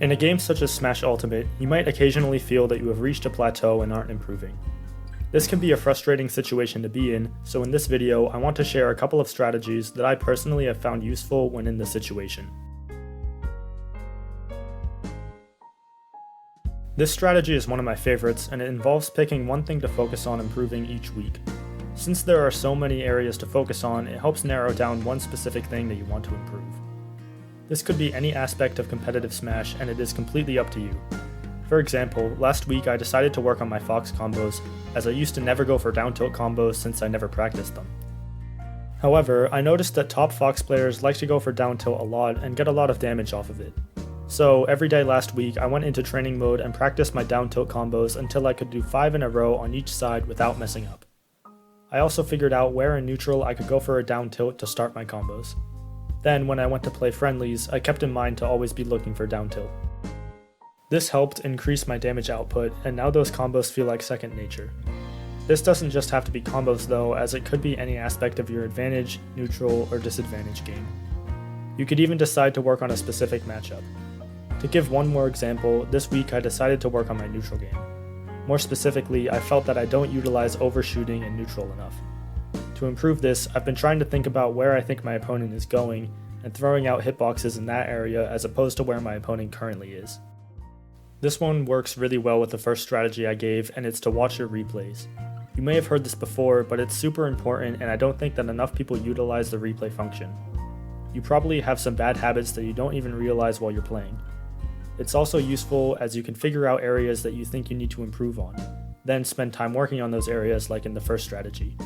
In a game such as Smash Ultimate, you might occasionally feel that you have reached a plateau and aren't improving. This can be a frustrating situation to be in, so in this video I want to share a couple of strategies that I personally have found useful when in this situation. This strategy is one of my favorites, and it involves picking one thing to focus on improving each week. Since there are so many areas to focus on, it helps narrow down one specific thing that you want to improve. This could be any aspect of competitive Smash, and it is completely up to you. For example, last week I decided to work on my Fox combos, as I used to never go for down tilt combos since I never practiced them. However, I noticed that top Fox players like to go for down tilt a lot and get a lot of damage off of it. So every day last week I went into training mode and practiced my down tilt combos until I could do 5 in a row on each side without messing up. I also figured out where in neutral I could go for a down tilt to start my combos. Then when I went to play friendlies, I kept in mind to always be looking for down tilt. This helped increase my damage output, and now those combos feel like second nature. This doesn't just have to be combos though, as it could be any aspect of your advantage, neutral, or disadvantage game. You could even decide to work on a specific matchup. To give one more example, this week I decided to work on my neutral game. More specifically, I felt that I don't utilize overshooting in neutral enough. To improve this, I've been trying to think about where I think my opponent is going, and throwing out hitboxes in that area as opposed to where my opponent currently is. This one works really well with the first strategy I gave, and it's to watch your replays. You may have heard this before, but it's super important, and I don't think that enough people utilize the replay function. You probably have some bad habits that you don't even realize while you're playing. It's also useful as you can figure out areas that you think you need to improve on, then spend time working on those areas like in the first strategy.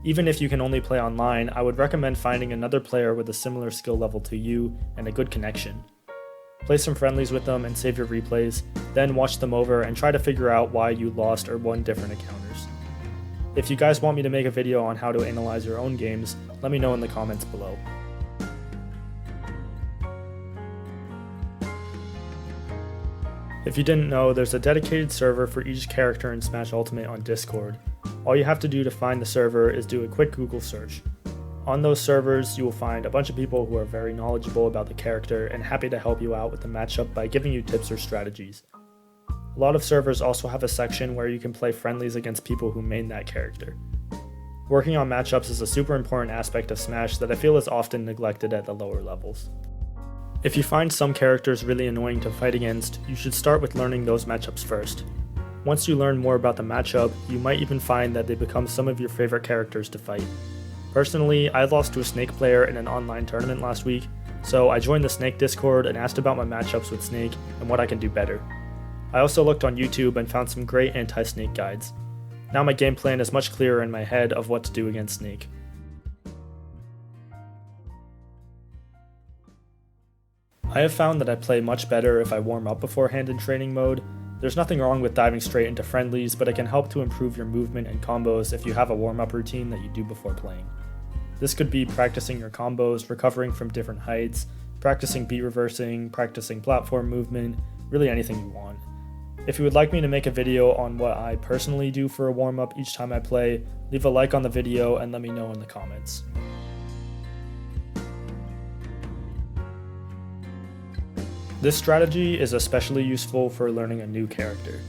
Even if you can only play online, I would recommend finding another player with a similar skill level to you and a good connection. Play some friendlies with them and save your replays, then watch them over and try to figure out why you lost or won different encounters. If you guys want me to make a video on how to analyze your own games, let me know in the comments below. If you didn't know, there's a dedicated server for each character in Smash Ultimate on Discord. All you have to do to find the server is do a quick Google search. On those servers, you will find a bunch of people who are very knowledgeable about the character and happy to help you out with the matchup by giving you tips or strategies. A lot of servers also have a section where you can play friendlies against people who main that character. Working on matchups is a super important aspect of Smash that I feel is often neglected at the lower levels. If you find some characters really annoying to fight against, you should start with learning those matchups first. Once you learn more about the matchup, you might even find that they become some of your favorite characters to fight. Personally, I lost to a Snake player in an online tournament last week, so I joined the Snake Discord and asked about my matchups with Snake and what I can do better. I also looked on YouTube and found some great anti-Snake guides. Now my game plan is much clearer in my head of what to do against Snake. I have found that I play much better if I warm up beforehand in training mode. There's nothing wrong with diving straight into friendlies, but it can help to improve your movement and combos if you have a warm-up routine that you do before playing. This could be practicing your combos, recovering from different heights, practicing beat reversing, practicing platform movement, really anything you want. If you would like me to make a video on what I personally do for a warm-up each time I play, leave a like on the video and let me know in the comments. This strategy is especially useful for learning a new character.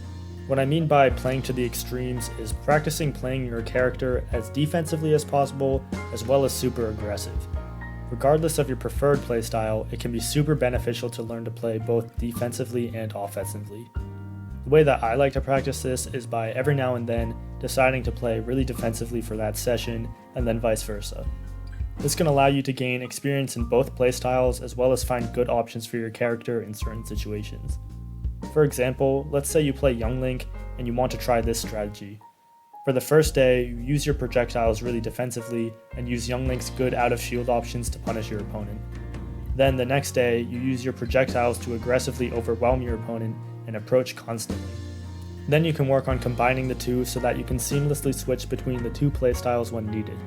What I mean by playing to the extremes is practicing playing your character as defensively as possible, as well as super aggressive. Regardless of your preferred playstyle, it can be super beneficial to learn to play both defensively and offensively. The way that I like to practice this is by every now and then deciding to play really defensively for that session, and then vice versa. This can allow you to gain experience in both playstyles as well as find good options for your character in certain situations. For example, let's say you play Young Link and you want to try this strategy. For the first day, you use your projectiles really defensively and use Young Link's good out of shield options to punish your opponent. Then the next day, you use your projectiles to aggressively overwhelm your opponent and approach constantly. Then you can work on combining the two so that you can seamlessly switch between the two playstyles when needed.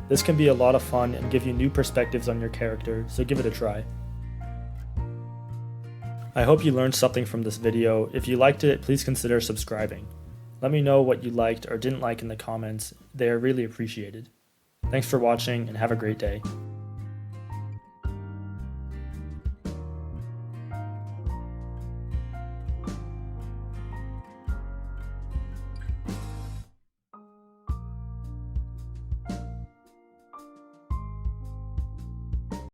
This can be a lot of fun and give you new perspectives on your character, so give it a try. I hope you learned something from this video. If you liked it, please consider subscribing. Let me know what you liked or didn't like in the comments. They are really appreciated. Thanks for watching and have a great day.